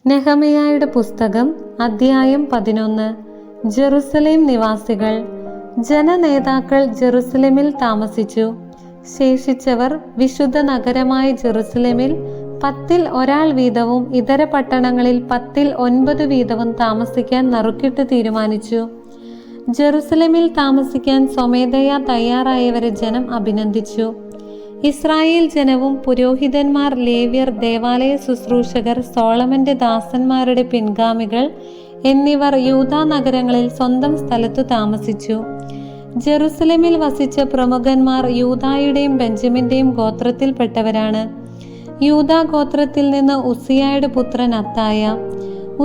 നെഹെമ്യായുടെ പുസ്തകം അധ്യായം 11. ജെറുസലേം നിവാസികൾ. ജനനേതാക്കൾ ജെറുസലേമിൽ താമസിച്ചു. ശേഷിച്ചവർ വിശുദ്ധ നഗരമായ ജെറുസലേമിൽ 10-ൽ ഒരാൾ വീതവും ഇതര പട്ടണങ്ങളിൽ 10-ൽ 9 വീതവും താമസിക്കാൻ നറുക്കിട്ട് തീരുമാനിച്ചു. ജെറുസലേമിൽ താമസിക്കാൻ സ്വമേധയാ തയ്യാറായവരെ ജനം അഭിനന്ദിച്ചു. ഇസ്രായേൽ ജനവും പുരോഹിതന്മാർ, ലേവ്യർ, ദേവാലയ ശുശ്രൂഷകർ, സോളമന്റെ ദാസന്മാരുടെ പിൻഗാമികൾ എന്നിവർ യൂദാ നഗരങ്ങളിൽ സ്വന്തം സ്ഥലത്തു താമസിച്ചു. ജെറുസലേമിൽ വസിച്ച പ്രമുഖന്മാർ യൂദായുടെയും ബെഞ്ചമിന്റെയും ഗോത്രത്തിൽപ്പെട്ടവരാണ്. യൂദാ ഗോത്രത്തിൽ നിന്ന് ഉസിയായുടെ പുത്രൻ അത്തായ.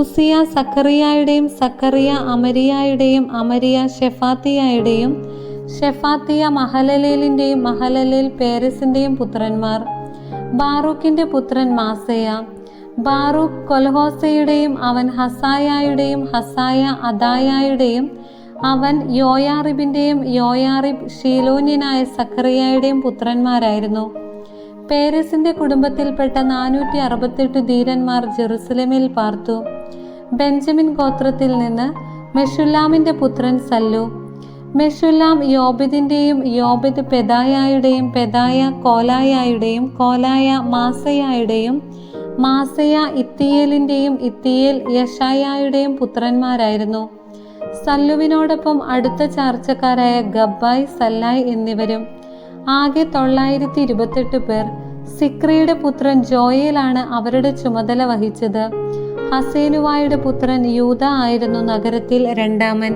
ഉസിയ സക്കറിയായുടെയും, സക്കറിയ അമരിയായുടെയും, അമരിയ ഷെഫാത്തിയായുടെയും, ഷെഫാത്തിയ മഹലലേലിന്റെയും, മഹലലേൽ പേരെസിന്റെയും പുത്രന്മാർ. ബാറൂക്കിന്റെ പുത്രൻ മാസേയ. ബാറൂക്ക് കൊൽഹോസയുടെയും, അവൻ ഹസായായുടെയും, ഹസായ അദായായുടെയും, അവൻ യോയാറിബിന്റെയും, യോയാറിബ് ഷീലോന്യനായ സക്കറിയായുടെയും പുത്രന്മാരായിരുന്നു. പേരെസിന്റെ കുടുംബത്തിൽപ്പെട്ട 468 ധീരന്മാർ ജെറുസലേമിൽ പാർത്തു. ബെഞ്ചമിൻ ഗോത്രത്തിൽ നിന്ന് മെഷുല്ലാമിന്റെ പുത്രൻ സല്ലു. മെഷുല്ലാം യോബിദിന്റെയും, യോബിദ് പെദായായുടെയും, പെദായ കോലായായുടെയും, കോലായ മാസയായുടെയും, മാസയ ഇത്തിയേലിന്റെയും, ഇത്തിയേൽ യശായായുടെയും പുത്രന്മാരായിരുന്നു. സല്ലുവിനോടൊപ്പം അടുത്ത ചാർച്ചക്കാരായ ഗബ്ബായ്, സല്ലായ് എന്നിവരും. ആകെ 928 പേർ. സിക്രിയുടെ പുത്രൻ ജോയേലാണ് അവരുടെ ചുമതല വഹിച്ചത്. ഹസേനുവായുടെ പുത്രൻ യൂദ ആയിരുന്നു നഗരത്തിൽ രണ്ടാമൻ.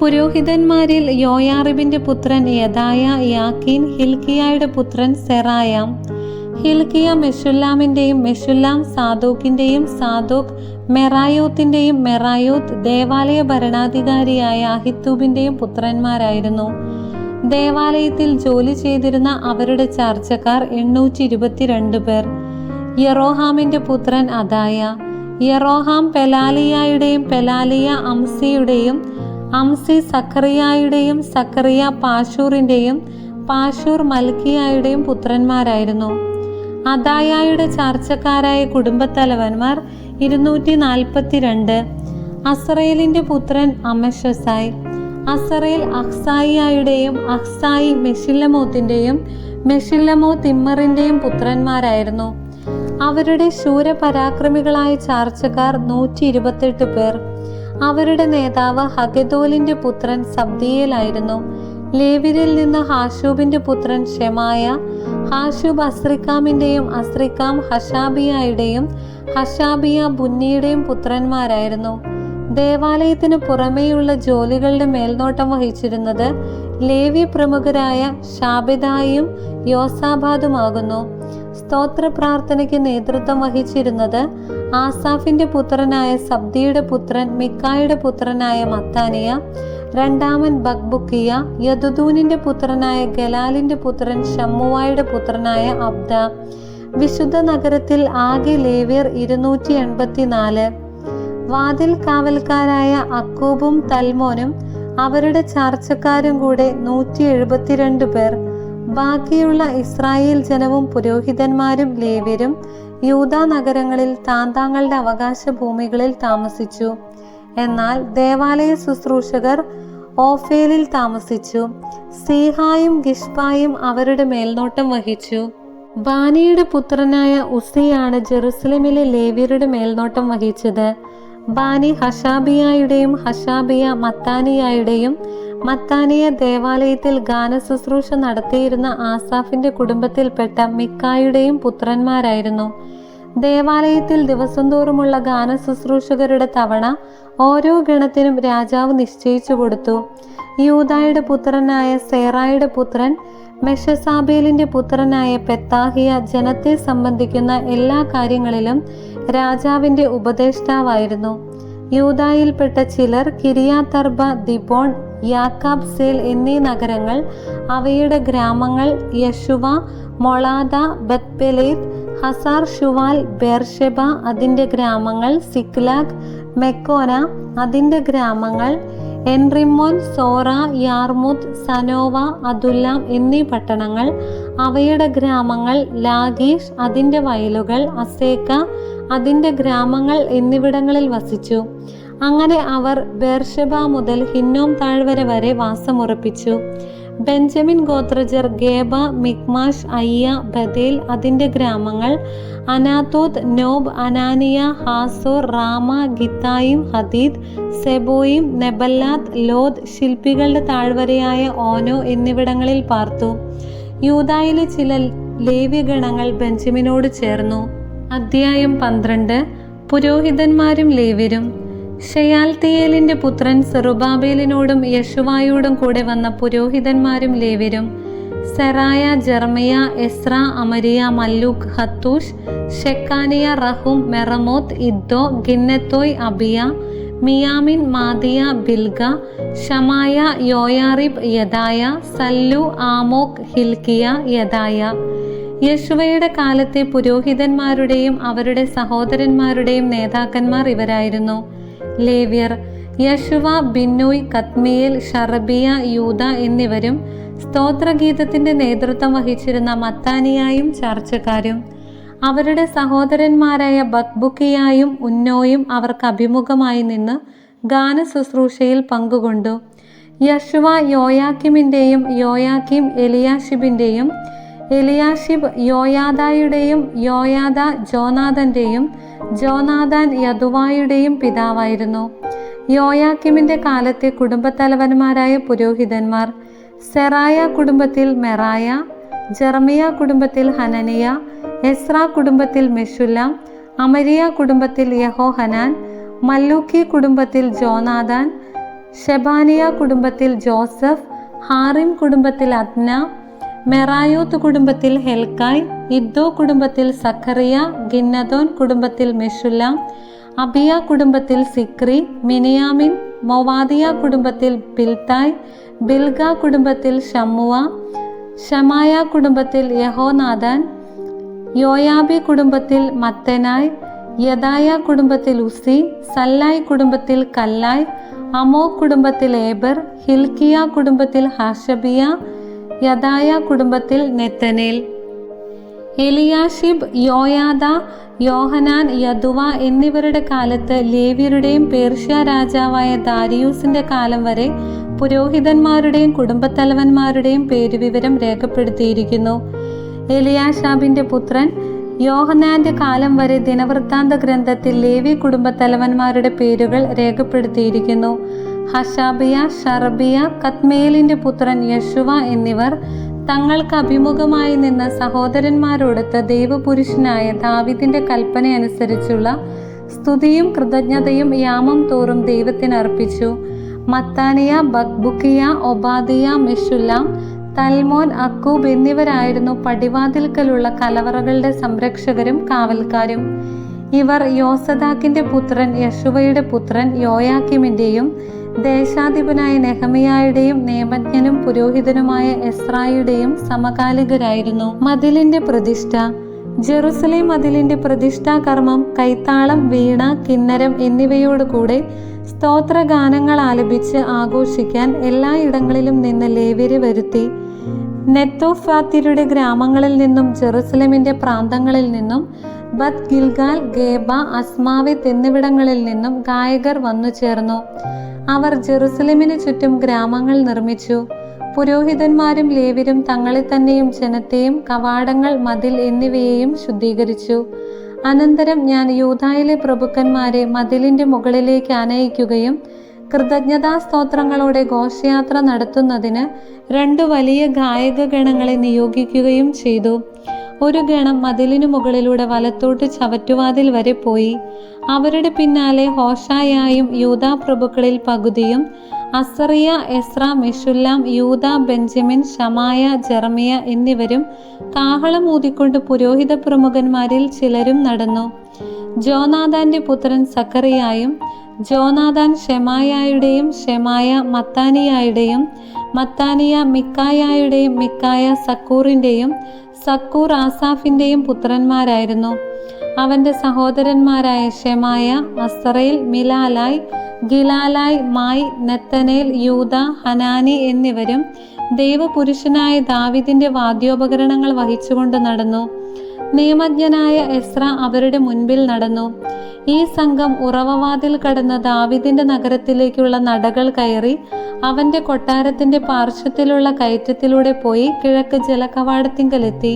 പുരോഹിതന്മാരിൽ യോയാറിബിന്റെ പുത്രൻ യദായ, യാക്കീൻ, ഹിൽക്കിയായുടെ പുത്രൻ സെറായാം. ഹിൽക്കിയ മെഷുല്ലാമിന്റെയും, മെഷുല്ലാം സാദോക്കിന്റെയും, സാദോക്ക് മെറായോത്തിന്റെയും, മെറായോത്ത് ദേവാലയ ഭരണാധികാരിയായ അഹിത്തൂബിന്റെയും പുത്രന്മാരായിരുന്നു. ദേവാലയത്തിൽ ജോലി ചെയ്തിരുന്ന അവരുടെ ചാർച്ചക്കാർ 822 പേർ. യെറോഹാമിന്റെ പുത്രൻ അദായ. യെറോഹാം പെലാലിയായുടെയും, പെലാലിയ അംസിയുടെയും, അംസി സക്കറിയായുടെയും, സക്കറിയ പാഷൂറിന്റെയും, പാഷൂർ മൽക്കിയായുടെയും പുത്രന്മാരായിരുന്നു. അദായായുടെ ചാർച്ചക്കാരായ കുടുംബത്തലവന്മാർ 242. അസറേലിന്റെ പുത്രൻ അമശസായ്. അസറേൽ അഹ്സായിയായുടെയും, അഹ്സായി മെഷില്ലമോത്തിന്റെയും, മെഷില്ലമോത്ത് ഇമ്മറിന്റെയും പുത്രന്മാരായിരുന്നു. അവരുടെ ശൂരപരാക്രമികളായ ചാർച്ചക്കാർ 128 പേർ. അവരുടെ നേതാവ് ഹഗദോലിന്റെ പുത്രൻ സബ്ദിയേലായിരുന്നു. ലേവ്യരിൽ നിന്ന് ഹാശൂബിന്റെ പുത്രൻ ഷെമായ. ഹാശൂബ് അസ്രിക്കാമിന്റെയും, അസ്രിക്കാം ഹഷാബിയായുടെയും, ഹഷാബിയ ബുന്നിയുടെയും പുത്രന്മാരായിരുന്നു. ദേവാലയത്തിന് പുറമേയുള്ള ജോലികളുടെ മേൽനോട്ടം വഹിച്ചിരുന്നത് ലേവ്യ പ്രമുഖരായ ഷാബിദായും യോസാബാദുമാകുന്നു. സ്തോത്ര പ്രാർത്ഥനയ്ക്ക് നേതൃത്വം വഹിച്ചിരുന്നത് ആസാഫിന്റെ പുത്രനായ സബ്ദിയുടെ പുത്രൻ മിക്കായുടെ പുത്രനായ മത്താനിയ. രണ്ടാമൻ ബക്ബുക്കിയ. യദുദൂനിന്റെ പുത്രനായ ഗലാലിന്റെ പുത്രൻ ഷമ്മുവായുടെ പുത്രനായ അബ്ദ. വിശുദ്ധ നഗരത്തിൽ ആകെ ലേവ്യർ 284. വാതിൽ കാവൽക്കാരായ അക്കൂബും തൽമോനും അവരുടെ ചാർച്ചക്കാരും കൂടെ 172 പേർ. ബാക്കിയുള്ള ഇസ്രായേൽ ജനവും പുരോഹിതന്മാരും ലേവ്യരും യൂദാ നഗരങ്ങളിൽ താന്താങ്ങളുടെ അവകാശ ഭൂമികളിൽ താമസിച്ചു. എന്നാൽ ദേവാലയ ശുശ്രൂഷകർ ഓഫേലിൽ താമസിച്ചു. സീഹായും ഗിഷ്പായും അവരുടെ മേൽനോട്ടം വഹിച്ചു. ബാനിയുടെ പുത്രനായ ഉസിയാണ് ജെറുസലേമിലെ ലേവ്യരുടെ മേൽനോട്ടം വഹിച്ചത്. ബാനി ഹഷാബിയായുടെയും, ഹഷാബിയ മത്താനിയായുടെയും, മത്താനിയ ദേവാലയത്തിൽ ഗാനശുശ്രൂഷ നടത്തിയിരുന്ന ആസാഫിന്റെ കുടുംബത്തിൽപ്പെട്ട മിക്കായുടെയും പുത്രന്മാരായിരുന്നു. ദേവാലയത്തിൽ ദിവസം തോറുമുള്ള ഗാനശുശ്രൂഷകരുടെ തവണ ഓരോ ഗണത്തിനും രാജാവ് നിശ്ചയിച്ചു കൊടുത്തു. യൂദായുടെ പുത്രനായ സേറായുടെ പുത്രൻ മെഷസാബേലിന്റെ പുത്രനായ പെത്താഹിയ ജനത്തെ സംബന്ധിക്കുന്ന എല്ലാ കാര്യങ്ങളിലും രാജാവിന്റെ ഉപദേഷ്ടാവായിരുന്നു. യൂദായിൽപ്പെട്ട ചിലർ കിരിയാത്തർബ, ദിബോൺ, യാക്കാബ്സേൽ എന്നീ നഗരങ്ങൾ, അവയുടെ ഗ്രാമങ്ങൾ, യശുവ, മൊളാദ, ബത്പെലേത്ത്, ഹസാർ ഷുവാൽ, ബേർഷെബ അതിൻ്റെ ഗ്രാമങ്ങൾ, സിക്ലാഗ്, മെക്കോന അതിൻ്റെ ഗ്രാമങ്ങൾ, എൻറിമ്മോൻ, സോറ, യാർമുത്ത്, സനോവ, അതുല്ലാം എന്നീ പട്ടണങ്ങൾ, അവയുടെ ഗ്രാമങ്ങൾ, ലാഗീഷ് അതിൻ്റെ വയലുകൾ, അസേക്ക അതിൻ്റെ ഗ്രാമങ്ങൾ എന്നിവിടങ്ങളിൽ വസിച്ചു. അങ്ങനെ അവർ ബേർഷെബ മുതൽ ഹിന്നോം താഴ്വര വരെ വാസമുറപ്പിച്ചു. ബെഞ്ചമിൻ ഗോത്രജർ ഗേബ, മിക്മാഷ്, അയ്യ, ബഥേൽ അതിൻ്റെ ഗ്രാമങ്ങൾ, അനാത്തോത്ത്, നോബ്, അനാനിയ, ഹാസോർ, റാമ, ഗിത്തായിം, ഹദീദ്, സെബോയിം, നെബല്ലാത്ത്, ലോദ്, ശില്പികളുടെ താഴ്വരയായ ഓനോ എന്നിവിടങ്ങളിൽ പാർത്തു. യൂദായിലെ ചില ലേവ്യഗണങ്ങൾ ബെഞ്ചമിനോട് ചേർന്നു. അധ്യായം 12. പുരോഹിതന്മാരും ലേവ്യരും. ഷെയാൽത്തിയേലിന്റെ പുത്രൻ സെറുബാബേലിനോടും യെശുവായോടും കൂടെ വന്ന പുരോഹിതന്മാരും ലേവ്യരും സെറായ, ജെറമിയ, എസ്ര, അമരിയ, മല്ലൂക്ക്, ഹത്തൂഷ്, ഷെക്കാനിയ, റഹൂം, മെറമോത്ത്, ഇദ്ദോ, ഗിന്നത്തോയ്, അബിയ, മിയാമിൻ, മാദിയ, ബിൽഗ, ഷമായ, യോയാറിബ്, യദായ, സല്ലു, ആമോക്, ഹിൽക്കിയ, യദായ. യെശുവയുടെ കാലത്തെ പുരോഹിതന്മാരുടെയും അവരുടെ സഹോദരന്മാരുടെയും നേതാക്കന്മാർ ഇവരായിരുന്നു. ലേവ്യർ യശുവ, ബിന്നൂയ്, കത്മിയേൽ, ഷറബിയ, യൂദ എന്നിവരും സ്തോത്രഗീതത്തിന്റെ നേതൃത്വം വഹിച്ചിരുന്ന മത്താനിയായും ചാർച്ചക്കാരും. അവരുടെ സഹോദരന്മാരായ ബക്ബുക്കിയായും ഉന്നോയും അവർക്ക് അഭിമുഖമായി നിന്ന് ഗാന ശുശ്രൂഷയിൽ പങ്കുകൊണ്ടു. യശുവ യോയാക്കിമിൻ്റെയും യോയാക്കിം എലിയാഷിബിൻ്റെയും എലിയാഷിബ് യോയാദായുടെയും യോയാദ ജോനാഥൻ്റെയും ജോനാഥാൻ യദുവായുടെയും പിതാവായിരുന്നു. യോയാക്കിമിൻ്റെ കാലത്തെ കുടുംബത്തലവന്മാരായ പുരോഹിതന്മാർ: സെറായ കുടുംബത്തിൽ മെറായ, ജെറമിയ കുടുംബത്തിൽ ഹനനിയ, എസ്ര കുടുംബത്തിൽ മെശുല്ലാം, അമരിയ കുടുംബത്തിൽ യഹോഹനാൻ, മല്ലൂക്കി കുടുംബത്തിൽ ജോനാഥാൻ, ഷെബാനിയ കുടുംബത്തിൽ ജോസഫ്, ഹാറിം കുടുംബത്തിൽ അദ്ന, മെറായോത്ത് കുടുംബത്തിൽ ഹെൽക്കായ്, ഇദ്ദോ കുടുംബത്തിൽ സഖറിയ, ഗിന്നതോൻ കുടുംബത്തിൽ മെശുല്ലാം, അബിയ കുടുംബത്തിൽ സിക്രി, മിനിയാമിൻ, മൊവാദിയ കുടുംബത്തിൽ ബിൽത്തായ്, ബിൽഗ കുടുംബത്തിൽ ഷമ്മുവ, ഷമായ കുടുംബത്തിൽ യഹോനാഥാൻ, യോയാബി കുടുംബത്തിൽ മത്തെനായ്, യദായ കുടുംബത്തിൽ ഉസി, സല്ലായ് കുടുംബത്തിൽ കല്ലായ്, അമോ കുടുംബത്തിൽ ഏബർ, ഹിൽക്കിയ കുടുംബത്തിൽ ഹാഷബിയ, യദായ കുടുംബത്തിൽ നെത്തനേൽ. എലിയാഷിബ്, യോയാദ, യോഹനാൻ, യദുവ എന്നിവരുടെ കാലത്ത് ലേവ്യരുടെയും പേർഷ്യ രാജാവായ ദാരിയൂസിന്റെ കാലം വരെ പുരോഹിതന്മാരുടെയും കുടുംബത്തലവന്മാരുടെയും പേരുവിവരം രേഖപ്പെടുത്തിയിരിക്കുന്നു. എലിയാഷാബിന്റെ പുത്രൻ യോഹനാന്റെ കാലം വരെ ദിനവൃത്താന്ത ഗ്രന്ഥത്തിൽ ലേവി കുടുംബത്തലവന്മാരുടെ പേരുകൾ രേഖപ്പെടുത്തിയിരിക്കുന്നു. ഹഷാബിയ, ഷറബിയ, കത്മേലിന്റെ പുത്രൻ യശുവ എന്നിവർ തങ്ങൾക്ക് അഭിമുഖമായി നിന്ന് സഹോദരന്മാരോടൊത്ത് ദൈവപുരുഷനായ ദാവീദിന്റെ കൽപ്പനയനുസരിച്ചുള്ള സ്തുതിയും കൃതജ്ഞതയും യാമം തോറും ദൈവത്തിന് അർപ്പിച്ചു. മത്താനിയ, ബക്ബുക്കിയ, ഒബാദിയ, മെശുല്ലാം, തൽമോൻ, അക്കൂബ് എന്നിവരായിരുന്നു പടിവാതിൽക്കലുള്ള കലവറകളുടെ സംരക്ഷകരും കാവൽക്കാരും. ഇവർ യോസദാക്കിന്റെ പുത്രൻ യശുവയുടെ പുത്രൻ യോയാക്കിമിന്റെയും ദേശാധിപനായ നെഹമിയായുടെയും നിയമജ്ഞനും പുരോഹിതനുമായ എസ്രായുടെയും സമകാലികരായിരുന്നു. മതിലിന്റെ പ്രതിഷ്ഠ. ജെറുസലേം മതിലിന്റെ പ്രതിഷ്ഠാകർമ്മം കൈത്താളം, വീണ, കിന്നരം എന്നിവയോടുകൂടെ സ്തോത്രഗാനങ്ങൾ ആലപിച്ച് ആഘോഷിക്കാൻ എല്ലായിടങ്ങളിലും നിന്ന് ലേവ്യരെ വരുത്തി. നെത്തോഫാത്യരുടെ ഗ്രാമങ്ങളിൽ നിന്നും ജെറുസലേമിന്റെ പ്രാന്തങ്ങളിൽ നിന്നും ബത്ത് ഗിൽഗാൽ, ഗേബ, അസ്മാവെത്ത് എന്നിവിടങ്ങളിൽ നിന്നും ഗായകർ വന്നു ചേർന്നു. അവർ ജെറുസലേമിന് ചുറ്റും ഗ്രാമങ്ങൾ നിർമ്മിച്ചു. പുരോഹിതന്മാരും ലേവ്യരും തങ്ങളെ തന്നെയും ജനത്തെയും കവാടങ്ങൾ, മതിൽ എന്നിവയെയും ശുദ്ധീകരിച്ചു. അനന്തരം ഞാൻ യൂദായിലെ പ്രഭുക്കന്മാരെ മതിലിന്റെ മുകളിലേക്ക് ആനയിക്കുകയും കൃതജ്ഞതാസ്തോത്രങ്ങളോടെ ഘോഷയാത്ര നടത്തുന്നതിന് 2 വലിയ ഗായക ഗണങ്ങളെ നിയോഗിക്കുകയും ചെയ്തു. ഒരു ഗണം മതിലിനു മുകളിലൂടെ വലത്തോട്ട് ചവറ്റുവാതിൽ വരെ പോയി. അവരുടെ പിന്നാലെ ഹോഷായായും യൂദാ പ്രഭുക്കളിൽ പകുതിയും, അസറിയ, എസ്ര, മെശുല്ലാം, യൂദ, ബെഞ്ചമിൻ, ഷമായ, ജെറമിയ എന്നിവരും കാഹളം ഊതിക്കൊണ്ട് പുരോഹിത പ്രമുഖന്മാരിൽ ചിലരും നടന്നു. ജോനാഥാന്റെ പുത്രൻ സക്കറിയായും, ജോനാഥാൻ ഷെമായായുടെയും, ഷെമായ മത്താനിയായുടെയും, മത്താനിയ മിക്കായായുടെയും, മിക്കായ സക്കൂറിന്റെയും, സക്കൂർ ആസാഫിന്റെയും പുത്രന്മാരായിരുന്നു. അവന്റെ സഹോദരന്മാരായ ഷെമായ, അസറേൽ, മിലാലായ്, ഗിലാലായ്, മായി, നെത്തനേൽ, യൂദ, ഹനാനി എന്നിവരും ദൈവപുരുഷനായ ദാവീദിന്റെ വാദ്യോപകരണങ്ങൾ വഹിച്ചുകൊണ്ട് നടന്നു. നിയമജ്ഞനായ എസ്ര അവരുടെ മുൻപിൽ നടന്നു. ഈ സംഘം ഉറവവാതിൽ കടന്ന് ദാവീദിന്റെ നഗരത്തിലേക്കുള്ള നടകൾ കയറി അവന്റെ കൊട്ടാരത്തിന്റെ പാർശ്വത്തിലുള്ള കയറ്റത്തിലൂടെ പോയി കിഴക്ക് ജലകവാടത്തിങ്കലെത്തി.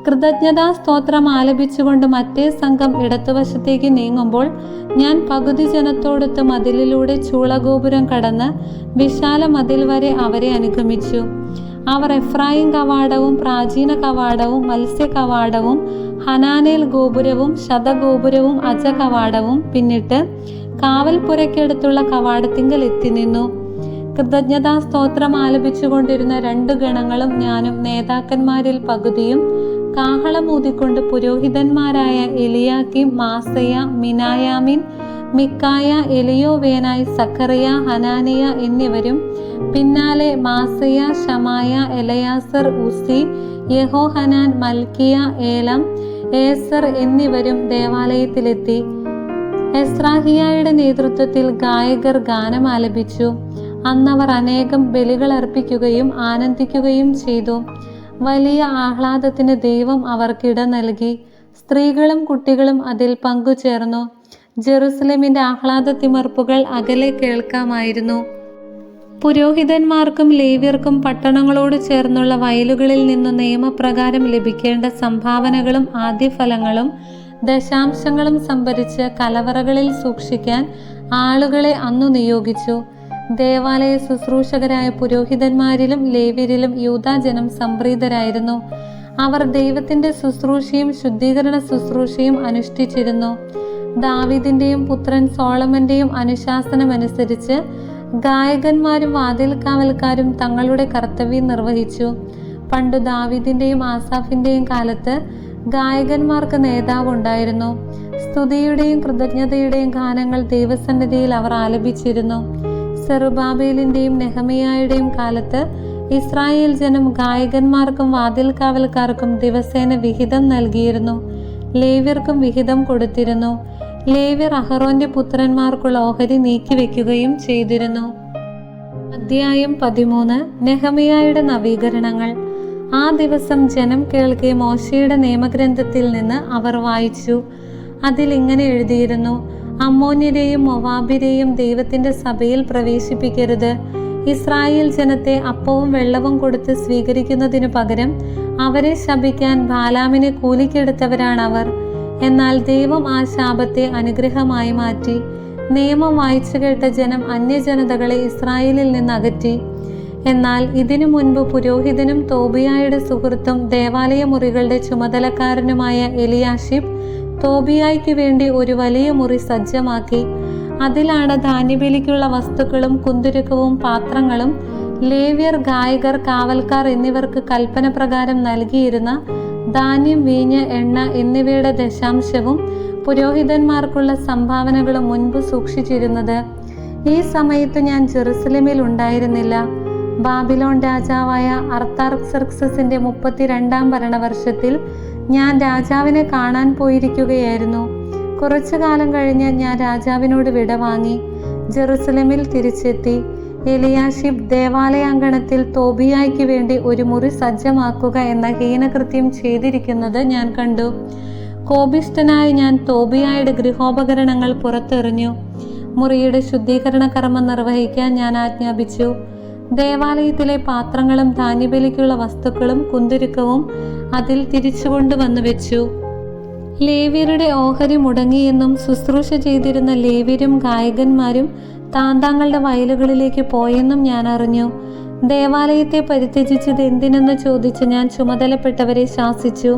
കൃതജ്ഞതാ സ്തോത്രം ആലപിച്ചുകൊണ്ട് മറ്റേ സംഘം ഇടത്തുവശത്തേക്ക് നീങ്ങുമ്പോൾ ഞാൻ പകുതി ജനത്തോടൊത്ത് മതിലിലൂടെ ചൂളഗോപുരം കടന്ന് വിശാല മതിൽ വരെ അവരെ അനുഗമിച്ചു. അവർ എഫ്രായിം കവാടവും പ്രാചീന കവാടവും മത്സ്യ കവാടവും ഹനാനേൽ ഗോപുരവും ശതഗോപുരവും അജ കവാടവും പിന്നിട്ട് കാവൽപ്പുരയ്ക്കടുത്തുള്ള കവാടത്തിങ്കൽ എത്തി നിന്നു. കൃതജ്ഞതാ സ്തോത്രം ആലപിച്ചുകൊണ്ടിരുന്ന 2 ഗണങ്ങളും ഞാനും നേതാക്കന്മാരിൽ പകുതിയും കാഹളം ഊതിക്കൊണ്ട് പുരോഹിതന്മാരായ എലിയാക്കിം, മാസയ, മിനായാമിൻ, മിക്കായ, എലിയോവേനായി, സഖറിയ, ഹനാനിയ എന്നിവരും പിന്നാലെ മാസയ, ശമായ, എലയാസർ, ഉസി, യഹോഹനാൻ, മൽക്കിയ, ഏലം, ഏസർ എന്നിവരും ദേവാലയത്തിലെത്തി. എസ്രാഹിയായുടെ നേതൃത്വത്തിൽ ഗായകർ ഗാനം ആലപിച്ചു. അന്നവർ അനേകം ബലികൾ അർപ്പിക്കുകയും ആനന്ദിക്കുകയും ചെയ്തു. വലിയ ആഹ്ലാദത്തിന് ദൈവം അവർക്കിട നൽകി. സ്ത്രീകളും കുട്ടികളും അതിൽ പങ്കുചേർന്നു. ജെറുസലേമിന്റെ ആഹ്ലാദത്തിമർപ്പുകൾ അകലെ കേൾക്കാമായിരുന്നു. പുരോഹിതന്മാർക്കും ലേവ്യർക്കും പട്ടണങ്ങളോട് ചേർന്നുള്ള വയലുകളിൽ നിന്നു നിയമപ്രകാരം ലഭിക്കേണ്ട സംഭാവനകളും ആദ്യഫലങ്ങളും ദശാംശങ്ങളും സംഭരിച്ച് കലവറകളിൽ സൂക്ഷിക്കാൻ ആളുകളെ അന്നു നിയോഗിച്ചു. ദേവാലയ ശുശ്രൂഷകരായ പുരോഹിതന്മാരിലും ലേവ്യരിലും യൂദാജനം സംപ്രീതരായിരുന്നു. അവർ ദൈവത്തിന്റെ ശുശ്രൂഷയും ശുദ്ധീകരണ ശുശ്രൂഷയും അനുഷ്ഠിച്ചിരുന്നു. ദാവീദിന്റെയും പുത്രൻ സോളമന്റെയും അനുശാസനമനുസരിച്ച് ഗായകന്മാരും വാതിൽക്കാവൽക്കാരും തങ്ങളുടെ കർത്തവ്യം നിർവഹിച്ചു. പണ്ടു ദാവീദിന്റെയും ആസാഫിന്റെയും കാലത്ത് ഗായകന്മാർക്ക് നേതാവുണ്ടായിരുന്നു. സ്തുതിയുടെയും കൃതജ്ഞതയുടെയും ഗാനങ്ങൾ ദൈവസന്നിധിയിൽ അവർ ആലപിച്ചിരുന്നു. സെറുബാബേലിന്റെയും നെഹമിയായുടെയും കാലത്ത് ഇസ്രായേൽ ജനം ഗായകന്മാർക്കും വാതിൽക്കാവൽക്കാർക്കും ദിവസേന വിഹിതം നൽകിയിരുന്നു. ലേവ്യർക്കും വിഹിതം കൊടുത്തിരുന്നു. ലേവ്യർ അഹറോന്റെ പുത്രന്മാർക്കുള്ള ഓഹരി നീക്കിവെക്കുകയും ചെയ്തിരുന്നു. അധ്യായം 13. നെഹമിയായുടെ നവീകരണങ്ങൾ. ആ ദിവസം ജനം കേൾക്കെ മോശയുടെ നിയമഗ്രന്ഥത്തിൽ നിന്ന് അവർ വായിച്ചു. അതിൽ ഇങ്ങനെ എഴുതിയിരുന്നു: അമ്മോന്യരെയും മൊവാബിരെയും ദൈവത്തിന്റെ സഭയിൽ പ്രവേശിപ്പിക്കരുത്. ഇസ്രായേൽ ജനത്തെ അപ്പവും വെള്ളവും കൊടുത്ത് സ്വീകരിക്കുന്നതിനു പകരം അവരെ ശപിക്കാൻ ബാലാമിനെ കൂലിക്കെടുത്തവരാണവർ. എന്നാൽ ദൈവം ആ ശാപത്തെ അനുഗ്രഹമായി മാറ്റി. നിയമം വായിച്ചു കേട്ട ജനം അന്യജനതകളെ ഇസ്രായേലിൽ നിന്ന് അകറ്റി. എന്നാൽ ഇതിനു മുൻപ് പുരോഹിതനും തോബിയായുടെ സുഹൃത്തും ദേവാലയ മുറികളുടെ ചുമതലക്കാരനുമായ എലിയാഷിബ് തോബിയായ്ക്ക് വേണ്ടി ഒരു വലിയ മുറി സജ്ജമാക്കി. അതിലാണ് ധാന്യബലിക്കുള്ള വസ്തുക്കളും കുന്തുരുക്കവും പാത്രങ്ങളും ലേവ്യർ, ഗായകർ, കാവൽക്കാർ എന്നിവർക്ക് കൽപ്പന പ്രകാരം നൽകിയിരുന്ന ധാന്യം, വീഞ്ഞ്, എണ്ണ എന്നിവയുടെ ദശാംശവും പുരോഹിതന്മാർക്കുള്ള സംഭാവനകളും മുൻപ് സൂക്ഷിച്ചിരുന്നത്. ഈ സമയത്ത് ഞാൻ ജെറുസലേമിൽ ഉണ്ടായിരുന്നില്ല. ബാബിലോൺ രാജാവായ അർത്താർക്സർക്സസിന്റെ 32-ാം ഭരണവർഷത്തിൽ ഞാൻ രാജാവിനെ കാണാൻ പോയിരിക്കുകയായിരുന്നു. കുറച്ചു കാലം കഴിഞ്ഞ് ഞാൻ രാജാവിനോട് വിട വാങ്ങി ജെറുസലേമിൽ തിരിച്ചെത്തി. എലിയാഷിബ് ദേവാലയാങ്കണത്തിൽ തോബിയായ്ക്ക് വേണ്ടി ഒരു മുറി സജ്ജമാക്കുക എന്ന ഹീനകൃത്യം ചെയ്തിരിക്കുന്നത് ഞാൻ കണ്ടു. കോപിഷ്ഠനായി ഞാൻ തോബിയായുടെ ഗൃഹോപകരണങ്ങൾ പുറത്തെറിഞ്ഞു. മുറിയുടെ ശുദ്ധീകരണ കർമ്മം നിർവഹിക്കാൻ ഞാൻ ആജ്ഞാപിച്ചു. ദേവാലയത്തിലെ പാത്രങ്ങളും ധാന്യബലിക്കുള്ള വസ്തുക്കളും കുന്തുരുക്കവും അതിൽ തിരിച്ചുകൊണ്ടുവന്നു വെച്ചു. ലേവ്യരുടെ ഓഹരി മുടങ്ങിയെന്നും ശുശ്രൂഷ ചെയ്തിരുന്ന ലേവ്യരും ഗായകന്മാരും താന്താങ്ങളുടെ വയലുകളിലേക്ക് പോയെന്നും ഞാൻ അറിഞ്ഞു. ദേവാലയത്തെ പരിത്യജിച്ചത് എന്തിനെന്ന് ചോദിച്ച് ഞാൻ ചുമതലപ്പെട്ടവരെ ശാസിച്ചു.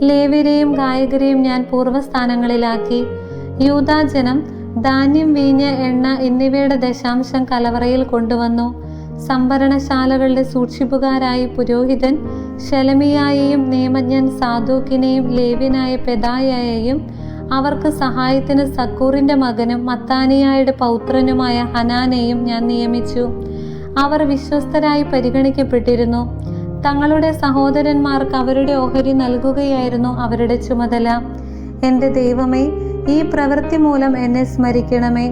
ലേവ്യരെയും ഗായകരെയും ഞാൻ പൂർവ്വസ്ഥാനങ്ങളിലാക്കി. യൂദാജനം ധാന്യം, വീഞ്ഞ്, എണ്ണ എന്നിവയുടെ ദശാംശം കലവറയിൽ കൊണ്ടുവന്നു. സംഭരണശാലകളുടെ സൂക്ഷിപ്പുകാരായി പുരോഹിതൻ ശെലമിയായെയും നിയമജ്ഞൻ സാദോക്കിനെയും ലേവ്യനായ പെദായയെയും അവർക്ക് സഹായത്തിന് സക്കൂറിന്റെ മകനും മത്താനിയായുടെ പൗത്രനുമായ ഹനാനെയും ഞാൻ നിയമിച്ചു. അവർ വിശ്വസ്തരായി പരിഗണിക്കപ്പെട്ടിരുന്നു. തങ്ങളുടെ സഹോദരന്മാർക്ക് അവരുടെ ഓഹരി നൽകുകയായിരുന്നു അവരുടെ ചുമതല. എൻ്റെ ദൈവമേ, ഈ പ്രവൃത്തി മൂലം എന്നെ സ്മരിക്കണമേ.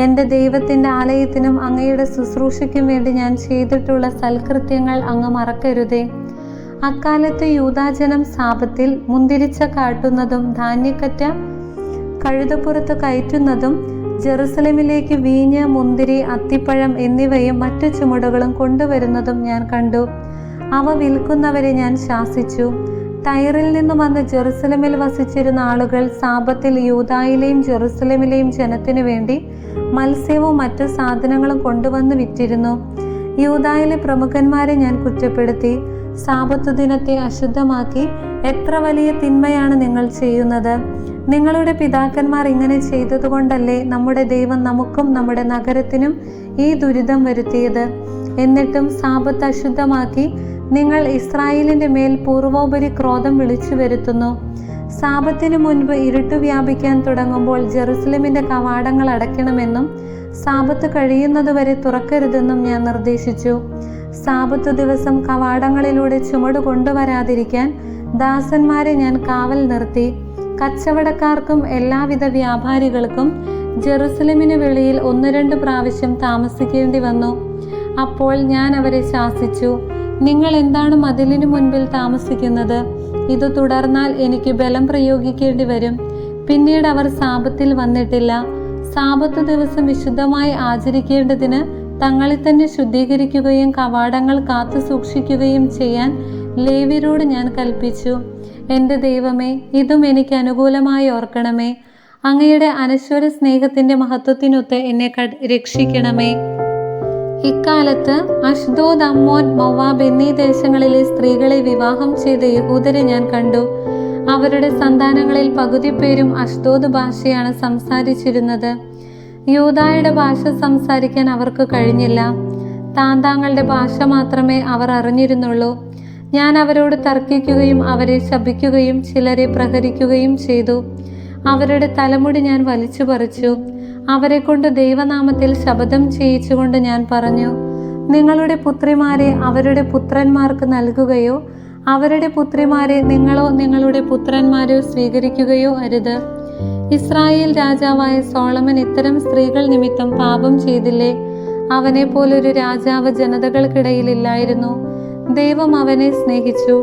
എൻ്റെ ദൈവത്തിൻ്റെ ആലയത്തിനും അങ്ങയുടെ ശുശ്രൂഷയ്ക്കും വേണ്ടി ഞാൻ ചെയ്തിട്ടുള്ള സൽകൃത്യങ്ങൾ അങ്ങ് മറക്കരുതേ. അക്കാലത്ത് യൂദാജനം സാപത്തിൽ മുന്തിരിച്ച കാട്ടുന്നതും ധാന്യക്കറ്റ കഴുതപ്പുറത്ത് കയറ്റുന്നതും ജെറുസലേമിലേക്ക് വീഞ്ഞ്, മുന്തിരി, അത്തിപ്പഴം എന്നിവയും മറ്റു ചുമടുകളും കൊണ്ടുവരുന്നതും ഞാൻ കണ്ടു. അവ വിൽക്കുന്നവരെ ഞാൻ ശാസിച്ചു. ടൈറിൽ നിന്നും വന്ന് ജെറുസലേമിൽ വസിച്ചിരുന്ന ആളുകൾ സാപത്തിൽ യൂദായിലെയും ജെറുസലേമിലെയും ജനത്തിനു വേണ്ടി മത്സ്യവും മറ്റു സാധനങ്ങളും കൊണ്ടുവന്ന് വിറ്റിരുന്നു. യൂദായിലെ പ്രമുഖന്മാരെ ഞാൻ കുറ്റപ്പെടുത്തി. സാപത്തു ദിനത്തെ അശുദ്ധമാക്കി എത്ര വലിയ തിന്മയാണ് നിങ്ങൾ ചെയ്യുന്നത്! നിങ്ങളുടെ പിതാക്കന്മാർ ഇങ്ങനെ ചെയ്തതുകൊണ്ടല്ലേ നമ്മുടെ ദൈവം നമുക്കും നമ്മുടെ നഗരത്തിനും ഈ ദുരിതം വരുത്തിയത്? എന്നിട്ടും സാപത്ത് അശുദ്ധമാക്കി നിങ്ങൾ ഇസ്രായേലിന്റെ മേൽ പൂർവോപരി ക്രോധം വിളിച്ചു വരുത്തുന്നു. സാപത്തിനു മുൻപ് ഇരുട്ടു വ്യാപിക്കാൻ തുടങ്ങുമ്പോൾ ജെറുസലേമിന്റെ കവാടങ്ങൾ അടയ്ക്കണമെന്നും സാപത്ത് കഴിയുന്നതുവരെ തുറക്കരുതെന്നും ഞാൻ നിർദ്ദേശിച്ചു. സാപത്തു ദിവസം കവാടങ്ങളിലൂടെ ചുമട് കൊണ്ടുവരാതിരിക്കാൻ ദാസന്മാരെ ഞാൻ കാവൽ നിർത്തി. കച്ചവടക്കാർക്കും എല്ലാവിധ വ്യാപാരികൾക്കും ജെറുസലേമിന് വെളിയിൽ 1-2 പ്രാവശ്യം താമസിക്കേണ്ടി വന്നു. അപ്പോൾ ഞാൻ അവരെ ശാസിച്ചു, നിങ്ങൾ എന്താണ് മതിലിനു മുൻപിൽ താമസിക്കുന്നത്? ഇത് തുടർന്നാൽ എനിക്ക് ബലം പ്രയോഗിക്കേണ്ടി വരും. പിന്നീട് അവർ സാപത്തിൽ വന്നിട്ടില്ല. സാപത്തു ദിവസം വിശുദ്ധമായി ആചരിക്കേണ്ടതിന് തങ്ങളെ തന്നെ ശുദ്ധീകരിക്കുകയും കവാടങ്ങൾ കാത്തു സൂക്ഷിക്കുകയും ചെയ്യാൻ ലേവ്യരോട് ഞാൻ കൽപ്പിച്ചു. എൻ്റെ ദൈവമേ, ഇതും എനിക്ക് അനുകൂലമായി ഓർക്കണമേ. അങ്ങയുടെ അനശ്വര സ്നേഹത്തിൻ്റെ മഹത്വത്തിനൊത്ത് എന്നെ രക്ഷിക്കണമേ. ഇക്കാലത്ത് അഷ്ദോദ്, അമ്മോൻ, മൊവാബ് എന്നീ ദേശങ്ങളിലെ സ്ത്രീകളെ വിവാഹം ചെയ്ത യഹൂദരെ ഞാൻ കണ്ടു. അവരുടെ സന്താനങ്ങളിൽ പകുതി പേരും അഷ്ദോദ് ഭാഷയാണ് സംസാരിച്ചിരുന്നത്. യൂദായുടെ ഭാഷ സംസാരിക്കാൻ അവർക്ക് കഴിഞ്ഞില്ല. താന്താങ്ങളുടെ ഭാഷ മാത്രമേ അവർ അറിഞ്ഞിരുന്നുള്ളൂ. ഞാൻ അവരോട് തർക്കിക്കുകയും അവരെ ശപിക്കുകയും ചിലരെ പ്രഹരിക്കുകയും ചെയ്തു. അവരുടെ തലമുടി ഞാൻ വലിച്ചു പറിച്ചു. അവരെ കൊണ്ട് ദൈവനാമത്തിൽ ശപഥം ചെയ്യിച്ചുകൊണ്ട് ഞാൻ പറഞ്ഞു, നിങ്ങളുടെ പുത്രിമാരെ അവരുടെ പുത്രന്മാർക്ക് നൽകുകയോ അവരുടെ പുത്രിമാരെ നിങ്ങളോ നിങ്ങളുടെ പുത്രന്മാരോ സ്വീകരിക്കുകയോ അരുത്. ഇസ്രായേൽ രാജാവായ സോളമൻ ഇത്തരം സ്ത്രീകൾ നിമിത്തം പാപം ചെയ്തില്ലേ? അവനെ പോലൊരു രാജാവ് ജനതകൾക്കിടയിൽ ഇല്ലായിരുന്നു. ദൈവം അവനെ സ്നേഹിച്ചു.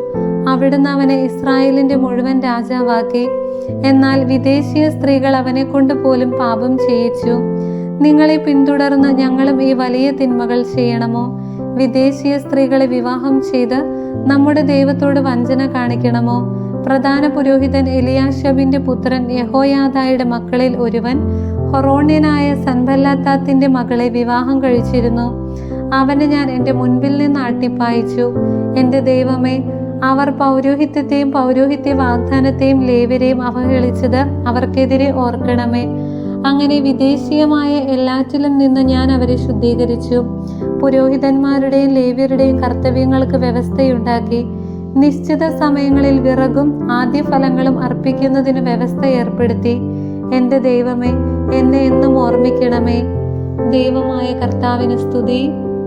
അവിടുന്ന് അവനെ ഇസ്രായേലിന്റെ മുഴുവൻ രാജാവാക്കി. എന്നാൽ വിദേശീയ സ്ത്രീകൾ അവനെ കൊണ്ട് പോലും പാപം ചെയ്യിച്ചു. നിങ്ങളെ പിന്തുടർന്ന് ഞങ്ങളും ഈ വലിയ തിന്മകൾ ചെയ്യണമോ? വിദേശീയ സ്ത്രീകളെ വിവാഹം ചെയ്ത് നമ്മുടെ ദൈവത്തോട് വഞ്ചന കാണിക്കണമോ? പ്രധാന പുരോഹിതൻ എലിയാശബിന്റെ പുത്രൻ യഹോയാദായുടെ മക്കളിൽ ഒരുവൻ ഹൊറോണ്യനായ സൻബല്ലാത്താത്തിന്റെ മകളെ വിവാഹം കഴിച്ചിരുന്നു. അവനെ ഞാൻ എൻ്റെ മുൻപിൽ നിന്ന് അട്ടിപ്പായിച്ചു. എൻ്റെ ദൈവമേ, അവർ പൗരോഹിത്യത്തെയും പൗരോഹിത്യ വാഗ്ദാനത്തെയും ലേവ്യരെയും അവഹേളിച്ചത് അവർക്കെതിരെ ഓർക്കണമേ. അങ്ങനെ വിദേശീയമായ എല്ലാറ്റിലും നിന്ന് ഞാൻ അവരെ ശുദ്ധീകരിച്ചു. പുരോഹിതന്മാരുടെയും ലേവ്യരുടെയും കർത്തവ്യങ്ങൾക്ക് വ്യവസ്ഥയുണ്ടാക്കി. നിശ്ചിത സമയങ്ങളിൽ വിറകും ആദ്യഫലങ്ങളും അർപ്പിക്കുന്നതിന് വ്യവസ്ഥ ഏർപ്പെടുത്തി. എൻ്റെ ദൈവമേ, എന്നെ എന്നും ഓർമ്മിക്കണമേ. ദൈവമായ കർത്താവിന് സ്തുതി.